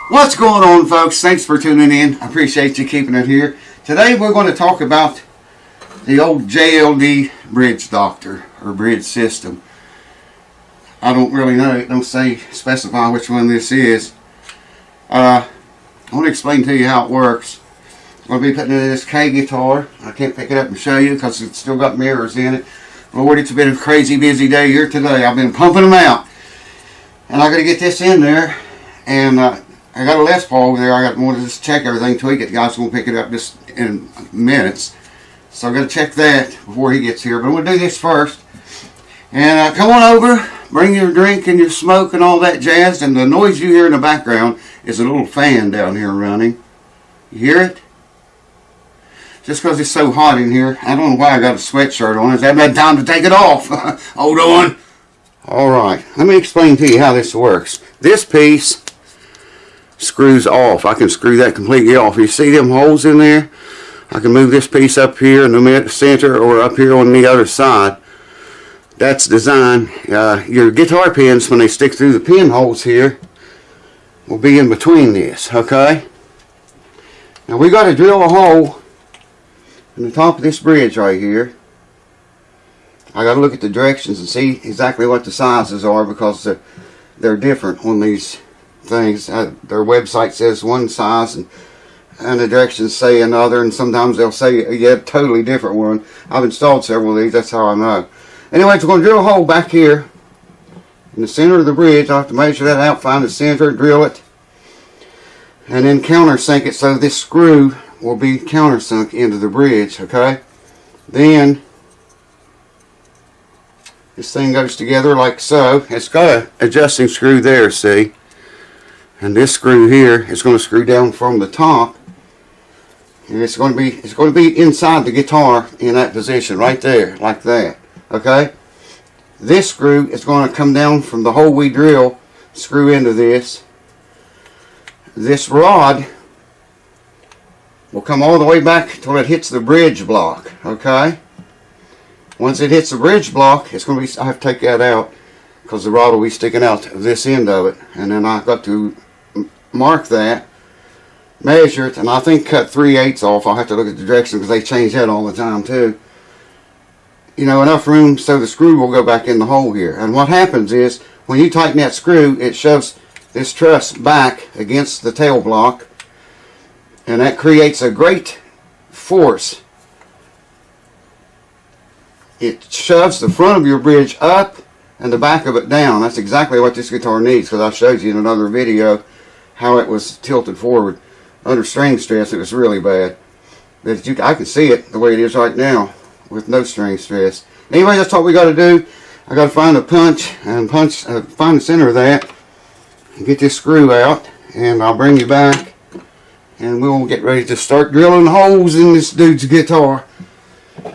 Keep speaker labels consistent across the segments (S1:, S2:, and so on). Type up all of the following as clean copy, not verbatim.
S1: What's going on, folks? Thanks for tuning in. I appreciate you keeping it here. Today we're going to talk about the old JLD bridge doctor or bridge system. I don't really know. It don't specify which one this is. I want to explain to you how it works. I'm going to be putting it in this K guitar. I can't pick it up and show you because it's still got mirrors in it. Lord, it's been a crazy busy day here today. I've been pumping them out. And I got to get this in there. And I got a Les Paul over there. I got more to just check everything, tweak it. The guy's going to pick it up just in minutes. So I got to check that before he gets here. But I'm going to do this first. And come on over. Bring your drink and your smoke and all that jazz. And the noise you hear in the background is a little fan down here running. You hear it? Just because it's so hot in here. I don't know why I got a sweatshirt on. I haven't had time to take it off. Hold on. Alright, let me explain to you how this works. This piece screws off. I can screw that completely off. You see them holes in there? I can move this piece up here in the center or up here on the other side. That's designed. Your guitar pins, when they stick through the pinholes here, will be in between this, okay? Now we got to drill a hole in the top of this bridge right here. I got to look at the directions and see exactly what the sizes are because they're different on these things. Their website says one size and the directions say another, and sometimes they'll say yeah, totally different one. I've installed several of these, that's how I know. Anyway, we're going to drill a hole back here in the center of the bridge. I have to measure that out, find the center, drill it, and then countersink it so this screw will be countersunk into the bridge, okay? Then this thing goes together like so. It's got an adjusting screw there, see? And this screw here is going to screw down from the top. And it's going to be inside the guitar in that position right there, like that. Okay? This screw is going to come down from the hole we drill, screw into this. This rod will come all the way back until it hits the bridge block, okay? Once it hits the bridge block, it's going to be, I have to take that out because the rod will be sticking out of this end of it. And then I've got to mark that, measure it, and I think cut 3/8 off. I'll have to look at the directions because they change that all the time too. You know, enough room so the screw will go back in the hole here. And what happens is, when you tighten that screw, it shoves this truss back against the tail block. And that creates a great force. It shoves the front of your bridge up and the back of it down. That's exactly what this guitar needs, because I showed you in another video how it was tilted forward. Under string stress, it was really bad. But I can see it the way it is right now with no string stress. Anyway, that's what we got to do. I got to find a punch and find the center of that and get this screw out, and I'll bring you back. And we'll get ready to start drilling holes in this dude's guitar.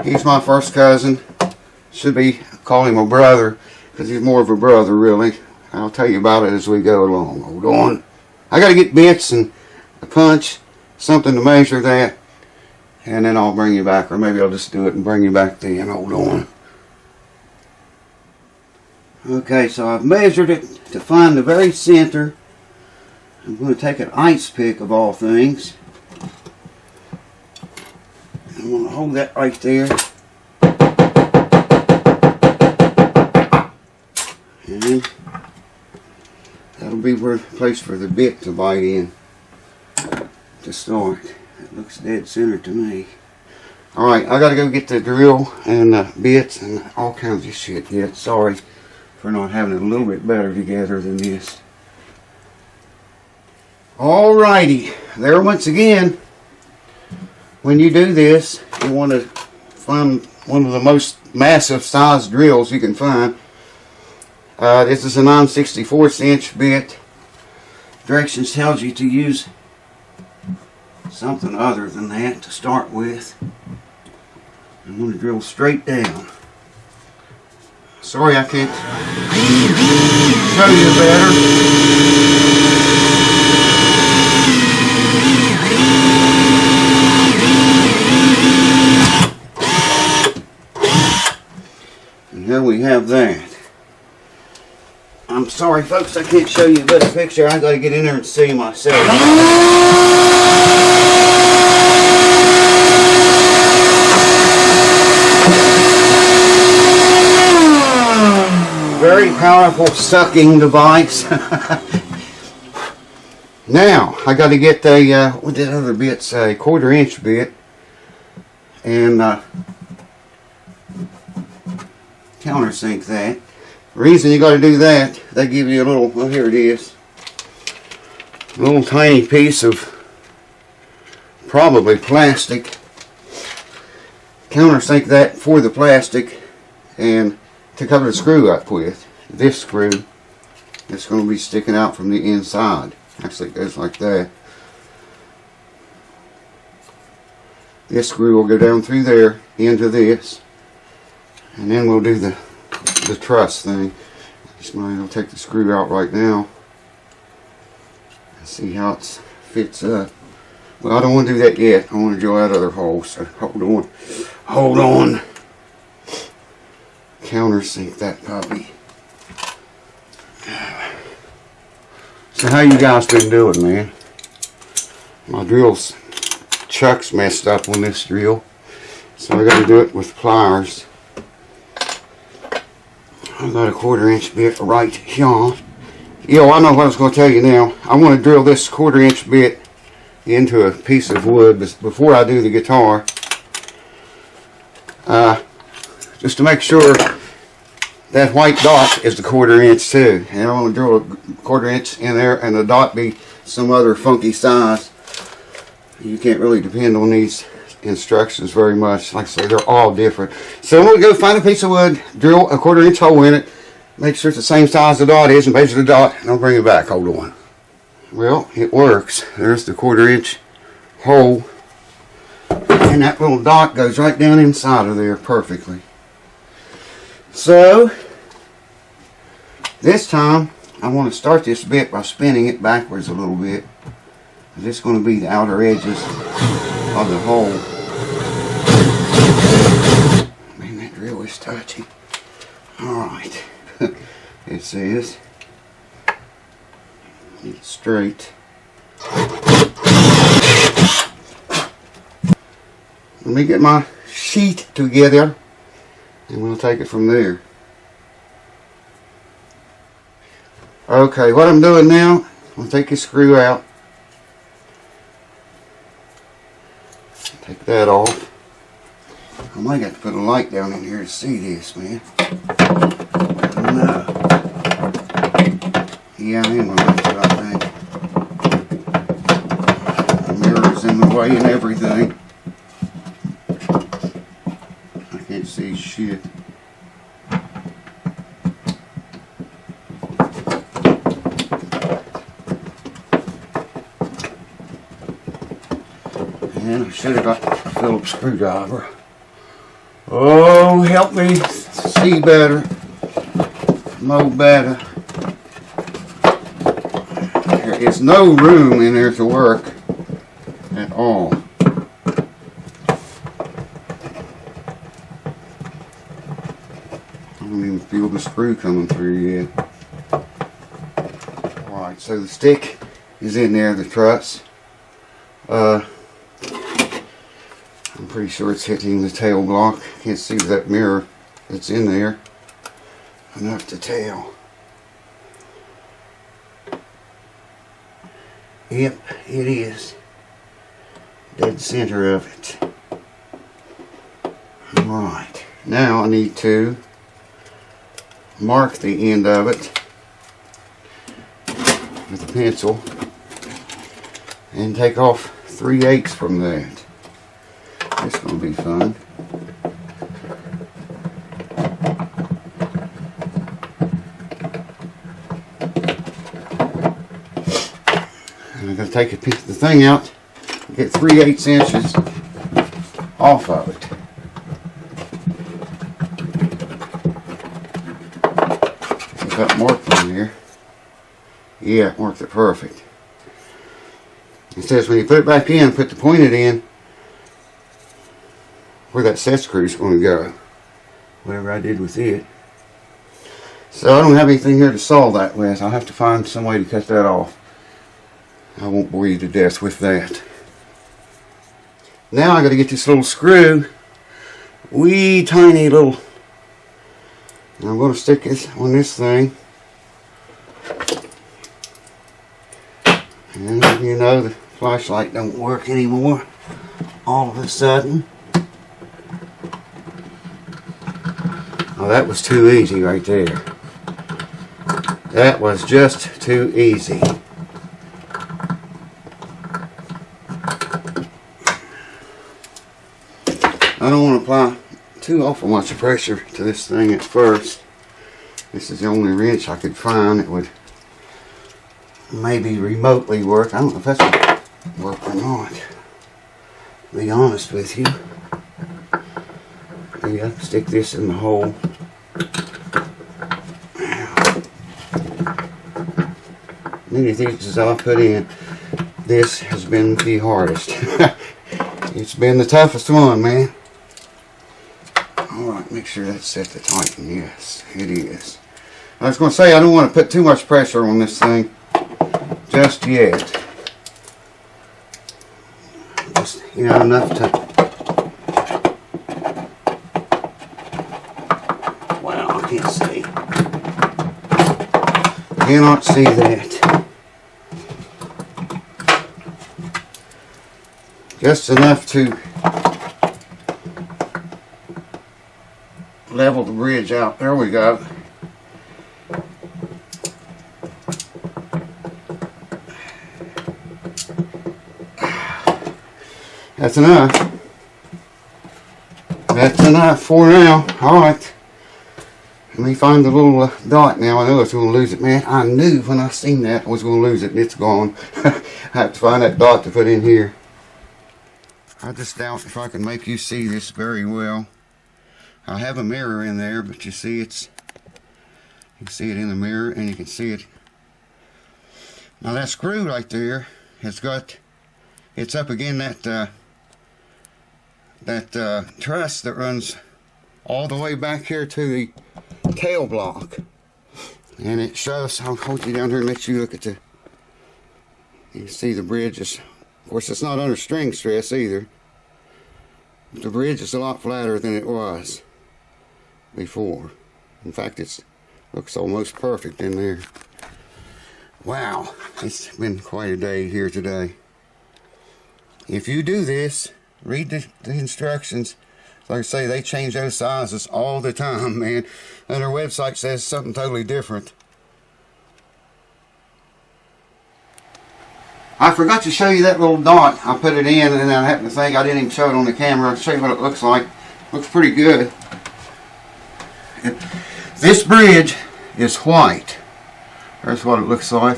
S1: He's my first cousin. Should be call him a brother, because he's more of a brother, really. I'll tell you about it as we go along. Hold on. I got to get bits and a punch, something to measure that, and then I'll bring you back. Or maybe I'll just do it and bring you back then. Hold on. Okay, so I've measured it to find the very center. I'm going to take an ice pick of all things. I'm going to hold that right there. And that'll be the place for the bit to bite in to start. It looks dead center to me. Alright, I got to go get the drill and bits and all kinds of shit yet. Sorry for not having it a little bit better together than this. Alrighty, there once again. When you do this, you want to find one of the most massive size drills you can find. This is a 9/64 inch bit. Directions tells you to use something other than that to start with. I'm going to drill straight down. Sorry I can't show you better. And there we have that. I'm sorry folks, I can't show you a better picture. I gotta get in there and see myself. Very powerful sucking device. Now I got to get a what did other bits? A 1/4 inch bit and countersink that. The reason you got to do that, they give you a little. Well, here it is. A little tiny piece of probably plastic. Countersink that for the plastic and to cover the screw up with. This screw is going to be sticking out from the inside. Actually, it goes like that. This screw will go down through there into this, and then we'll do the truss thing. Just might as well take the screw out right now and see how it fits up. Well, I don't want to do that yet. I want to drill that other hole. So hold on. Countersink that puppy. So how you guys been doing, man? My drill's chuck's messed up on this drill, so I got to do it with pliers. I've got a 1/4 inch bit right here. Yo, I know what I was going to tell you now. I want to drill this 1/4 inch bit into a piece of wood before I do the guitar, just to make sure that white dot is the 1/4 inch too. And I want to drill a 1/4 inch in there and the dot be some other funky size. You can't really depend on these instructions very much. Like I say, they're all different. So I'm going to go find a piece of wood, drill a 1/4 inch hole in it, make sure it's the same size the dot is, and measure the dot, and I'll bring it back. Hold on. Well, it works. There's the 1/4 inch hole, and that little dot goes right down inside of there perfectly. So this time I want to start this bit by spinning it backwards a little bit. This is going to be the outer edges of the hole. Man, that drill is touchy. Alright. It says it's straight. Let me get my sheet together and we'll take it from there. Okay, what I'm doing now, I'll take this screw out. Take that off. I might have to put a light down in here to see this, man. No. Yeah, I am going to lift it, I think. The mirror's in the way and everything. I can't see shit. And I should have got a Phillips screwdriver. Oh, help me see better, know better. There is no room in there to work at all. I don't even feel the screw coming through yet. Alright, so the stick is in there, the truss. I'm pretty sure it's hitting the tail block. Can't see that mirror that's in there enough to tell. Yep, it is. Dead center of it. Alright, now I need to mark the end of it with a pencil and take off 3/8 from that. It's going to be fun. And I'm going to take the thing out, get 3/8 inches off of it. Is that marked on there? Yeah, it marked it perfect. It says when you put it back in, put the pointed in where that set screw is going to go. Whatever I did with it. So I don't have anything here to saw that with. I'll have to find some way to cut that off. I won't bore you to death with that. Now I got to get this little screw, wee tiny little. I'm going to stick this on this thing, and you know the flashlight don't work anymore all of a sudden. Oh, that was too easy right there. That was just too easy. I don't want to apply too awful much pressure to this thing at first. This is the only wrench I could find that would maybe remotely work. I don't know if that's going to work or not, to be honest with you. Maybe I can stick this in the hole. Many things I've put in, this has been the hardest. It's been the toughest one, man. Alright, make sure that's set to tighten. Yes, it is. I was going to say, I don't want to put too much pressure on this thing just yet. Just, you know, enough to... Wow, I can't see. Cannot see that. Just enough to level the bridge out. There we go. That's enough. That's enough for now. Alright. Let me find the little dot now. I know I was going to lose it, man. I knew when I seen that I was going to lose it, and it's gone. I have to find that dot to put in here. I just doubt if I can make you see this very well. I have a mirror in there, but you see you can see it in the mirror, and you can see it. Now that screw right there has got, it's up again that truss that runs all the way back here to the tail block, and it shows. I'll hold you down here and let you look at the. You can see the bridge is, of course, it's not under string stress either. The bridge is a lot flatter than it was before. In fact, it looks almost perfect in there. Wow, it's been quite a day here today. If you do this, read the instructions. Like I say, they change those sizes all the time, man. And their website says something totally different. I forgot to show you that little dot. I put it in, and I happened to think I didn't even show it on the camera. I'll show you what it looks like. Looks pretty good. This bridge is white. That's what it looks like.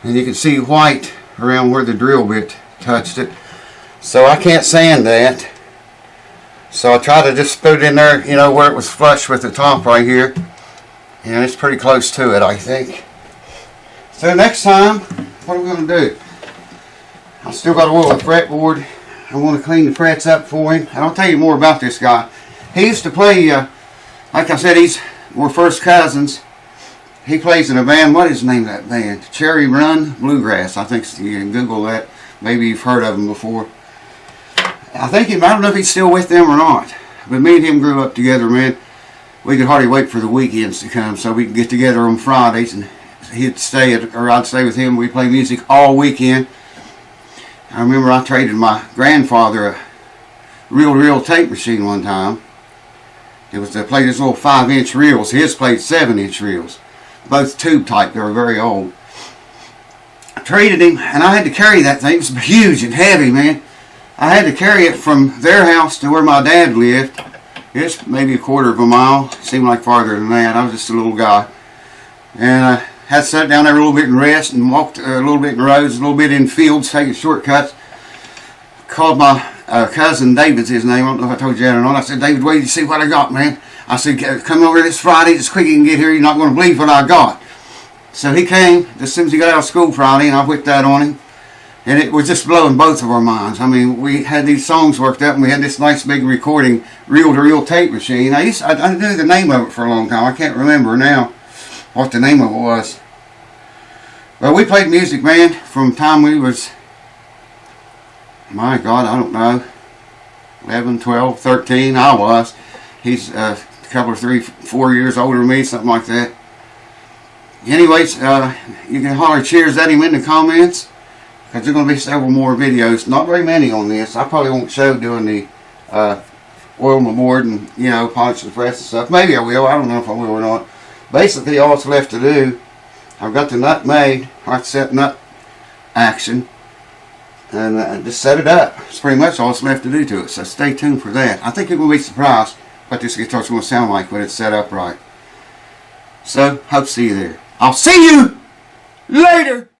S1: And you can see white around where the drill bit touched it. So I can't sand that. So I try to just put it in there, you know, where it was flush with the top right here. And it's pretty close to it, I think. So next time, what are we going to do? I still got to oil the fretboard. I want to clean the frets up for him. And I'll tell you more about this guy. He used to play, like I said, we're first cousins. He plays in a band. What is the name of that band? Cherry Run Bluegrass. I think you can Google that. Maybe you've heard of him before. I don't know if he's still with them or not. But me and him grew up together, man. We could hardly wait for the weekends to come so we could get together on Fridays, and he'd stay or I'd stay with him. We'd play music all weekend. I remember I traded my grandfather a reel-to-reel tape machine one time. It was to play this little 5-inch reels. His played 7-inch reels. Both tube type. They were very old. I traded him, and I had to carry that thing. It was huge and heavy, man. I had to carry it from their house to where my dad lived. It's maybe a quarter of a mile. It seemed like farther than that. I was just a little guy. And I had to sit down there a little bit and rest, and walked a little bit in roads, a little bit in fields, taking shortcuts. Called my cousin, David's his name. I don't know if I told you that or not. I said, David, wait to see what I got, man. I said, come over this Friday as quick as you can get here. You're not going to believe what I got. So he came as soon as he got out of school Friday, and I whipped that on him. And it was just blowing both of our minds. I mean, we had these songs worked up, and we had this nice big recording, reel-to-reel tape machine. I knew the name of it for a long time. I can't remember now what the name of it was. Well, we played music, man, from the time we was, my God, I don't know, 11, 12, 13, I was. He's a couple of 3, 4 years older than me, something like that. Anyways, you can holler cheers at him in the comments, because there's going to be several more videos. Not very many on this. I probably won't show doing the oil my board and, you know, polish the press and stuff. Maybe I will. I don't know if I will or not. Basically, all that's left to do, I've got the nut made. I have to set nut action. And just set it up. It's pretty much all that's left to do to it. So stay tuned for that. I think you're going to be surprised what this guitar's going to sound like when it's set up right. So, hope to see you there. I'll see you later!